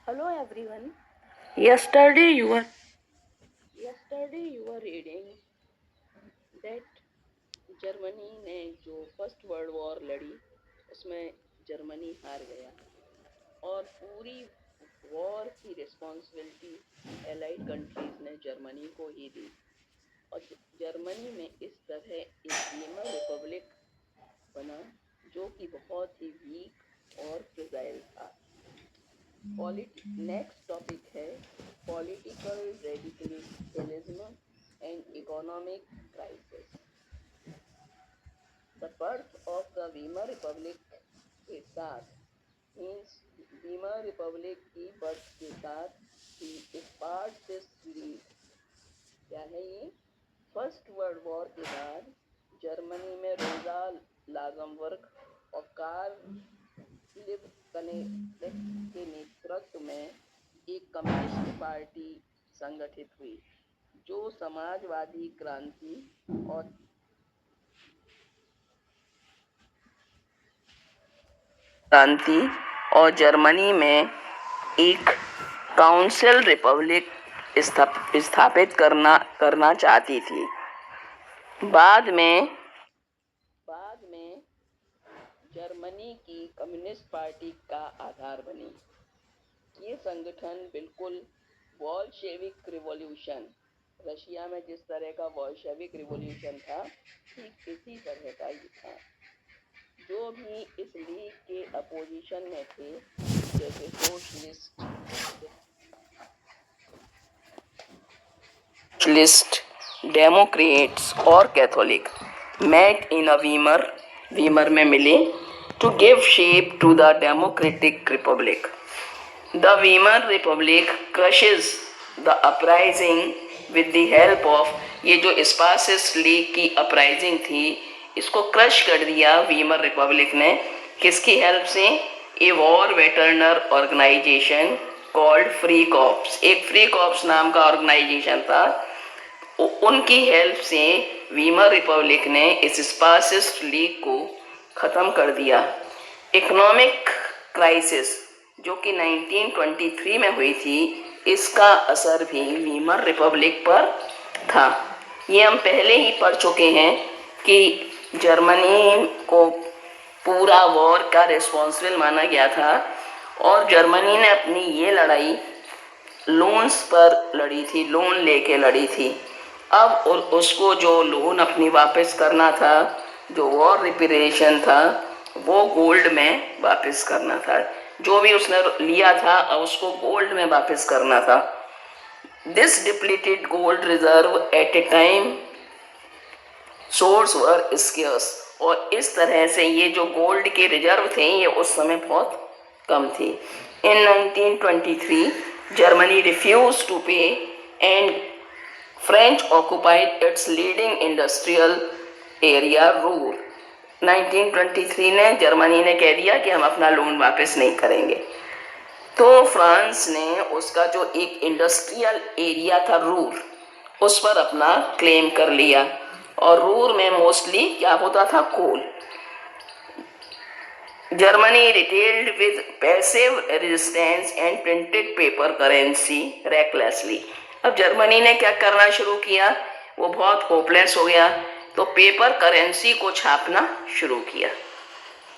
Hello everyone. Yesterday you were reading that Germany ने जो first world war लड़ी उसमें जर्मनी हार गया और पूरी वॉर की रिस्पॉन्सिबिलिटी एलाइड कंट्रीज ने जर्मनी को ही दी और जर्मनी में इस तरह एक वीमर रिपब्लिक बना जो कि बहुत ही वीक और फ्रेजाइल था। नेक्स्ट टॉपिक है political radicalism and economic crisis. The birth of the Weimar Republic के साथ मीन्स वीमर रिपब्लिक की बर्थ के साथ ही स्पार्ट दिस लीग। क्या है ये? फर्स्ट वर्ल्ड वॉर के बाद जर्मनी में रोजा लागमवर्क और कार्ल लिब्कनेcht के नेतृत्व में एक कम्युनिस्ट पार्टी संगठित हुई जो समाजवादी क्रांति और जर्मनी में एक काउंसिल रिपब्लिक स्थापित करना चाहती थी। बाद में जर्मनी की कम्युनिस्ट पार्टी का आधार बनी। ये संगठन बिल्कुल बोल्शेविक रिवॉल्यूशन, रशिया में जिस तरह का बोल्शेविक रिवॉल्यूशन था ठीक इसी तरह का ही था। जो भी इस लीग के अपोजिशन में थे जैसे सोशलिस्ट, डेमोक्रेट्स और Catholic met in a Weimar में मिले to give shape to the democratic republic. The Weimar Republic crushes the uprising with the help of ये जो स्पासिस्ट लीग की अपराइजिंग थी इसको क्रश कर दिया वीमर रिपब्लिक ने। किसकी हेल्प से? A war veterans organisation called free corps, एक फ्री कॉप्स नाम का ऑर्गेनाइजेशन था। उनकी हेल्प से वीमर रिपब्लिक ने इस स्पासिस्ट लीग को ख़त्म कर दिया। इकोनॉमिक क्राइसिस जो कि 1923 में हुई थी इसका असर भी वीमर रिपब्लिक पर था। ये हम पहले ही पढ़ चुके हैं कि जर्मनी को पूरा वॉर का रिस्पॉन्सिबल माना गया था और जर्मनी ने अपनी ये लड़ाई लोन्स पर लड़ी थी, लोन लेके लड़ी थी। अब उसको जो लोन अपनी वापस करना था, जो वॉर रिपेरेशन था, वो गोल्ड में वापस करना था। जो भी उसने लिया था अब उसको गोल्ड में वापस करना था। This depleted gold reserve at a time source were scarce, और इस तरह से ये जो गोल्ड के रिजर्व थे ये उस समय बहुत कम थी। इन 1923 जर्मनी रिफ्यूज टू पे and French occupied it's leading industrial area Ruhr. 1923 ने जर्मनी ने कह दिया कि हम अपना लोन वापस नहीं करेंगे। तो फ्रांस ने उसका जो एक इंडस्ट्रियल एरिया था रूर उस पर अपना क्लेम कर लिया और रूर में मोस्टली क्या होता था? Coal. Germany retaliated with passive resistance and printed paper currency recklessly. अब जर्मनी ने क्या करना शुरू किया? वो बहुत होपलेस हो गया तो पेपर करेंसी को छापना शुरू किया।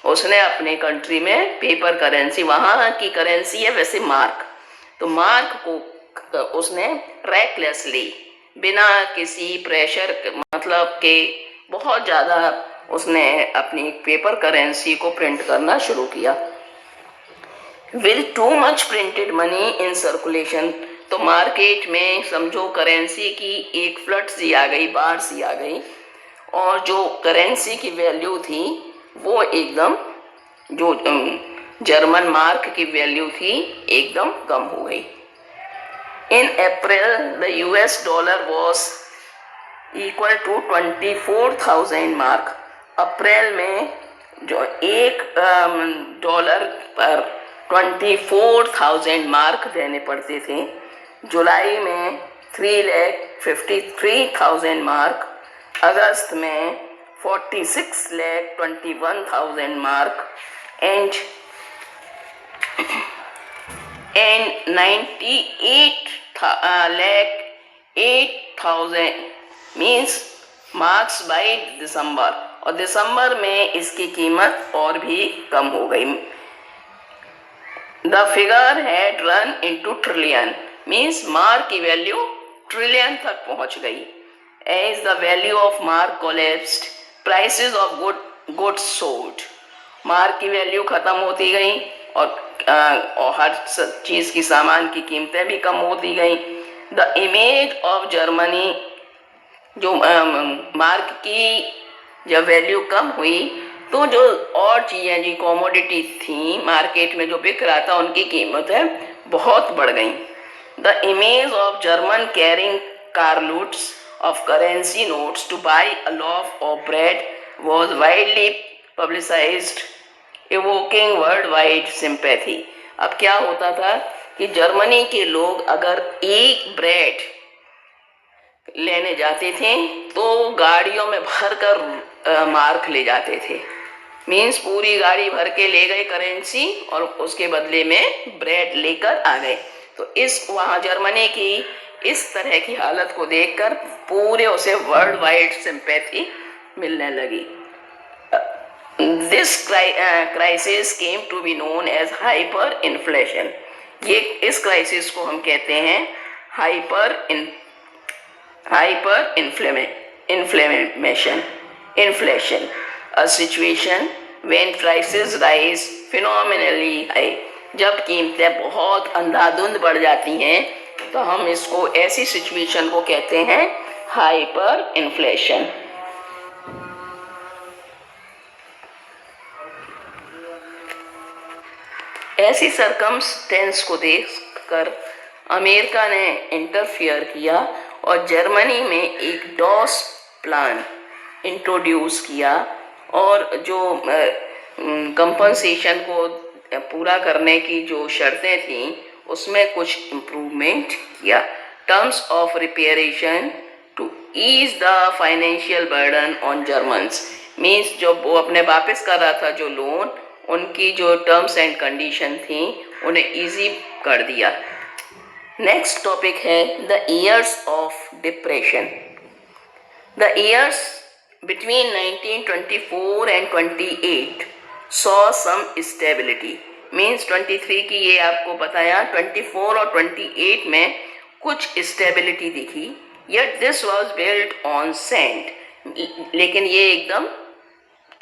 उसने अपने कंट्री में पेपर करेंसी, वहाँ की करेंसी है वैसे मार्क, तो मार्क को उसने रेकलेसली बिना किसी प्रेशर मतलब के बहुत ज़्यादा उसने अपनी पेपर करेंसी को प्रिंट करना शुरू किया। With too much printed money in circulation, तो मार्केट में समझो करेंसी की एक फ्लड सी आ गई, बाढ़ सी आ गई और जो करेंसी की वैल्यू थी वो एकदम, जो जर्मन मार्क की वैल्यू थी एकदम कम हो गई। In April the US dollar was equal to 24,000 mark. अप्रैल में जो एक डॉलर पर 24,000 मार्क देने पड़ते थे। जुलाई में 3,53,000 मार्क, अगस्त में 46,21,000 mark and 98 lakh 8,000 means marks by December, और दिसंबर में इसकी कीमत और भी कम हो गई. The figure had run into trillion means mark की वैल्यू ट्रिलियन तक पहुंच गई. As the value of mark collapsed prices of goods sold, mark की वैल्यू खत्म होती गई और हर चीज की सामान की कीमतें भी कम होती गई. द इमेज ऑफ जर्मनी, जो मार्क की जब वैल्यू कम हुई तो जो और चीज़ें जी कॉमोडिटी थी मार्केट में जो बिक रहा था उनकी कीमतें बहुत बढ़ गई. The image of German carrying cartloads of currency notes to buy a loaf of bread was widely publicised evoking world wide sympathy. अब क्या होता था कि जर्मनी के लोग अगर एक ब्रेड लेने जाते थे तो गाड़ियों में भर कर मार्क ले जाते थे. मीन्स पूरी गाड़ी भर के ले गए करेंसी और उसके बदले में ब्रेड लेकर आ गए. तो इस वहाँ जर्मनी की इस तरह की हालत को देखकर पूरे उसे वर्ल्ड वाइड सिंपैथी मिलने लगी. This crisis came to be known as hyper inflation. ये इस क्राइसिस को हम कहते हैं hyper inflation, a situation when prices rise phenomenally high. जब कीमतें बहुत अंधाधुंध बढ़ जाती हैं तो हम इसको ऐसी सिचुएशन को कहते हैं हाइपर इन्फ्लेशन. ऐसी सरकमस्टेंस को देखकर अमेरिका ने इंटरफियर किया और जर्मनी में एक डॉस प्लान इंट्रोड्यूस किया और जो कंपनसेशन को पूरा करने की जो शर्तें थीं उसमें कुछ इम्प्रूवमेंट किया. Terms of reparation to ease the financial burden on Germans means जो वो अपने वापस कर रहा था जो लोन, उनकी जो टर्म्स एंड कंडीशन थी उन्हें इजी कर दिया. नेक्स्ट टॉपिक है the years of depression. The years between 1924 and 28 saw some stability means 23 की ये आपको बताया 24 और 28 में कुछ स्टेबिलिटी दिखी. yet this was built on sand, लेकिन ये एकदम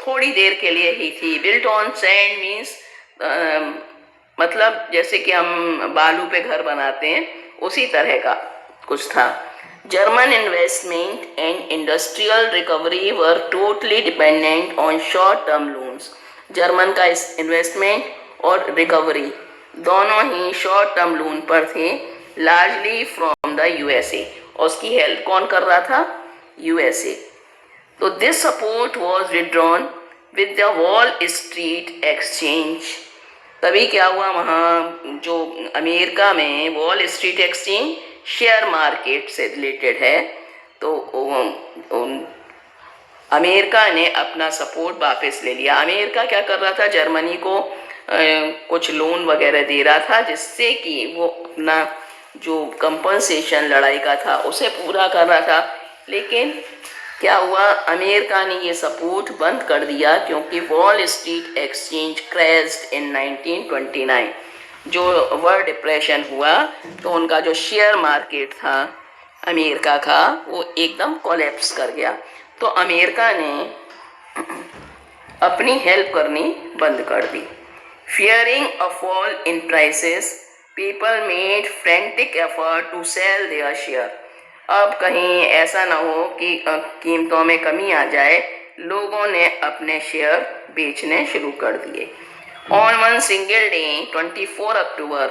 थोड़ी देर के लिए ही थी. built on sand means मतलब जैसे कि हम बालू पे घर बनाते हैं उसी तरह का कुछ था. German investment and industrial recovery were totally dependent on short-term loans. German का इन्वेस्टमेंट और रिकवरी दोनों ही शॉर्ट टर्म लोन पर थे, लार्जली फ्रॉम द यूएसए. और उसकी हेल्प कौन कर रहा था? यूएसए. तो this support was withdrawn with the wall street exchange. तभी क्या हुआ, वहाँ जो अमेरिका में wall street exchange share market से रिलेटेड है, तो अमेरिका ने अपना सपोर्ट वापस ले लिया. अमेरिका क्या कर रहा था, जर्मनी को कुछ लोन वगैरह दे रहा था जिससे कि वो अपना जो कंपनसेशन लड़ाई का था उसे पूरा कर रहा था. लेकिन क्या हुआ, अमेरिका ने ये सपोर्ट बंद कर दिया क्योंकि वॉल स्ट्रीट एक्सचेंज क्रैश्ड इन 1929. जो वर्ल्ड डिप्रेशन हुआ तो उनका जो शेयर मार्केट था अमेरिका का वो एकदम कोलैप्स कर गया. तो अमेरिका ने अपनी हेल्प करनी बंद कर दी. Fearing a fall in prices people made frantic effort to sell their share. अब कहीं ऐसा ना हो कि कीमतों में कमी आ जाए, लोगों ने अपने शेयर बेचने शुरू कर दिए. On one single day, 24 October,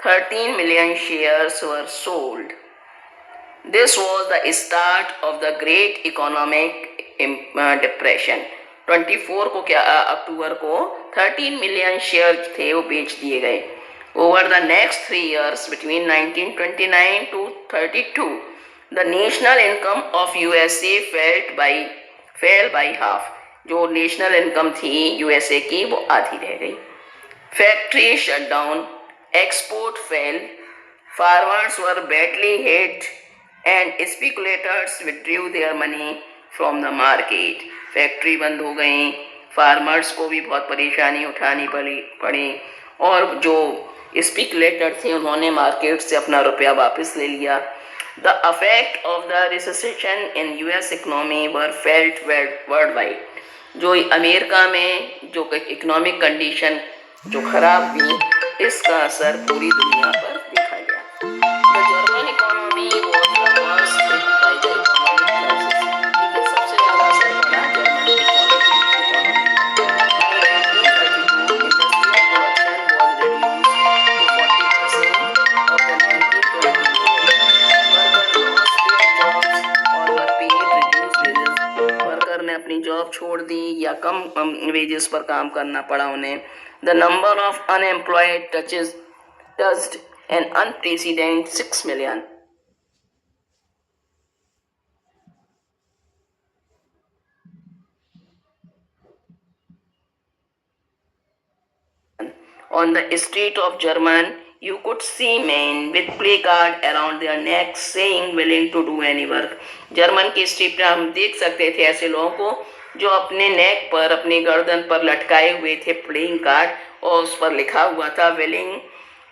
13 million shares were sold. This was the start of the Great Economic Depression. 24 को क्या अक्टूबर को 13 मिलियन शेयर थे वो बेच दिए गए. Over the next 3 years, between 1929 to 32, the national income of USA fell by half. जो national income थी यूएसए की वो आधी रह गई. Factory shut down export fell, farmers were badly hit, and speculators withdrew their money from the market. Factory बंद हो गई, फार्मर्स को भी बहुत परेशानी उठानी पड़ी और जो स्पेकुलेटर थे उन्होंने मार्केट से अपना रुपया वापस ले लिया. The effect of the recession in US economy were felt worldwide. जो अमेरिका में जो इकोनॉमिक कंडीशन जो खराब हुई, इसका असर पूरी दुनिया पर देखा गया. The German economy was the worst hit by the economic crisis. लेकिन सबसे ज़्यादा असर पड़ा German economy. In 1932, industrial production was reduced to 40% of the 1920 level. Worker lost their jobs or were paid reduced wages. Worker ने अपनी job छोड़ दी या कम wages पर काम करना पड़ा उन्हें. The number of unemployed touched an unprecedented 6 million. On the street of German, you could see men with placard around their necks saying willing to do any work. German की street पर हम देख सकते थे ऐसे लोगों को जो अपने नेक पर अपनी गर्दन पर लटकाए हुए थे प्लेइंग कार्ड और उस पर लिखा हुआ था willing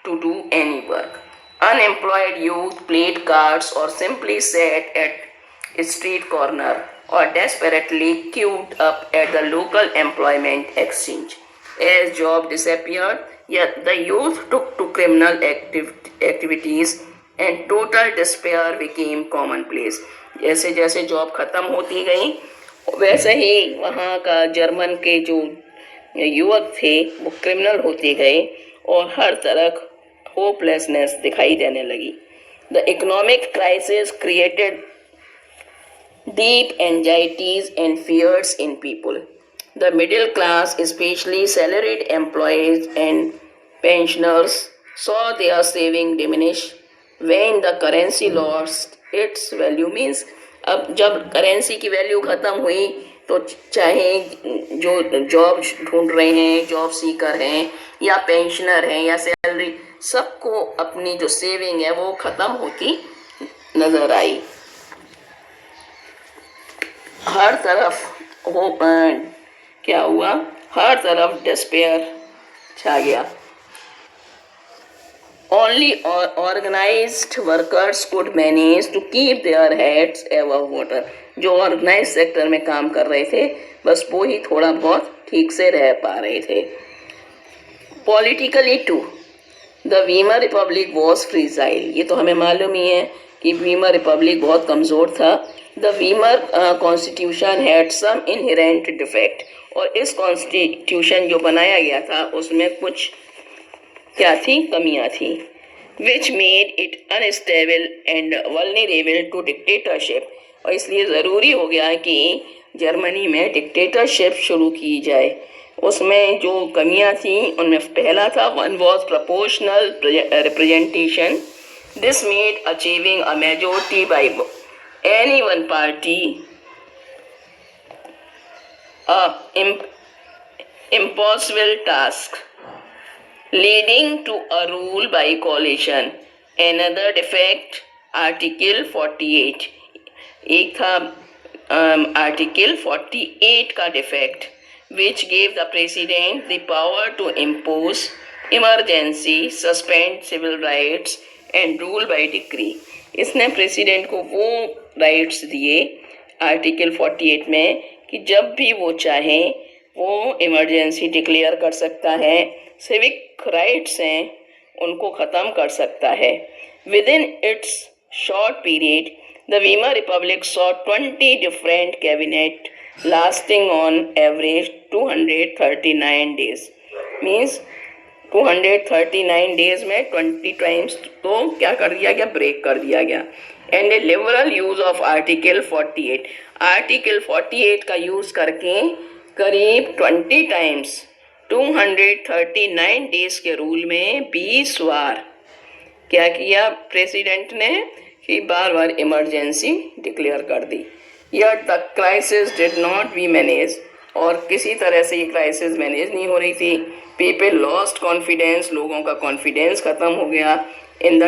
to do any work. Unemployed youth played cards or simply sat at street corner or desperately queued up at the local employment exchange. As job disappeared, yet the youth took to criminal activities and total despair became commonplace. जैसे जैसे job खत्म होती गई वैसे ही वहाँ का German के जो युवक थे वो क्रिमिनल होते गए और हर तरफ होपलेसनेस दिखाई देने लगी. The economic crisis created deep anxieties and fears in people. The middle class, especially salaried employees and pensioners, saw their saving diminish when the currency lost its value. Means अब जब currency की value ख़त्म हुई तो चाहे जो job ढूंढ रहे हैं, जॉब सीकर हैं या पेंशनर हैं या सैलरी, सबको अपनी जो सेविंग है वो ख़त्म होती नज़र आई. हर तरफ वो क्या हुआ, हर तरफ डिस्पेयर छा गया. Only organized workers could manage to keep their heads above water. जो ऑर्गेनाइज सेक्टर में काम कर रहे थे बस वो ही थोड़ा बहुत ठीक से रह पा रहे थे. Politically too the Weimar Republic was fragile. ये तो हमें मालूम ही है कि वीमर रिपब्लिक बहुत कमज़ोर था. The Weimar constitution had some inherent defect. और इस कॉन्स्टिट्यूशन जो बनाया गया था उसमें कुछ क्या थी, कमियां थी. Which made it unstable and vulnerable to dictatorship. और इसलिए ज़रूरी हो गया कि जर्मनी में डिक्टेटरशिप शुरू की जाए. उसमें जो कमियां थी उनमें पहला था one was proportional representation. This made achieving a majority by any one party impossible task, leading to a rule by coalition. Another defect, Article 48. एक था Article 48 का defect, which gave the president the power to impose emergency, suspend civil rights and rule by decree. इसने president को वो rights दिए article 48 में कि जब भी वो चाहे वो इमरजेंसी डिक्लेयर कर सकता है, सिविक राइट्स हैं उनको ख़त्म कर सकता है. With in its short period the Weimar Republic saw 20 different cabinet lasting on average 239 days. Means 239 days में 20 टाइम्स तो क्या कर दिया गया, ब्रेक कर दिया गया. And A liberal use of article 48. Article 48 का यूज करके करीब 20 टाइम्स 239 डेज के रूल में 20 बार क्या किया प्रेसिडेंट ने कि बार बार इमरजेंसी डिक्लेयर कर दी. Yet the crisis did not be managed. और किसी तरह से ये क्राइसिस मैनेज नहीं हो रही थी. पीपल लॉस्ट कॉन्फिडेंस, लोगों का कॉन्फिडेंस खत्म हो गया इन द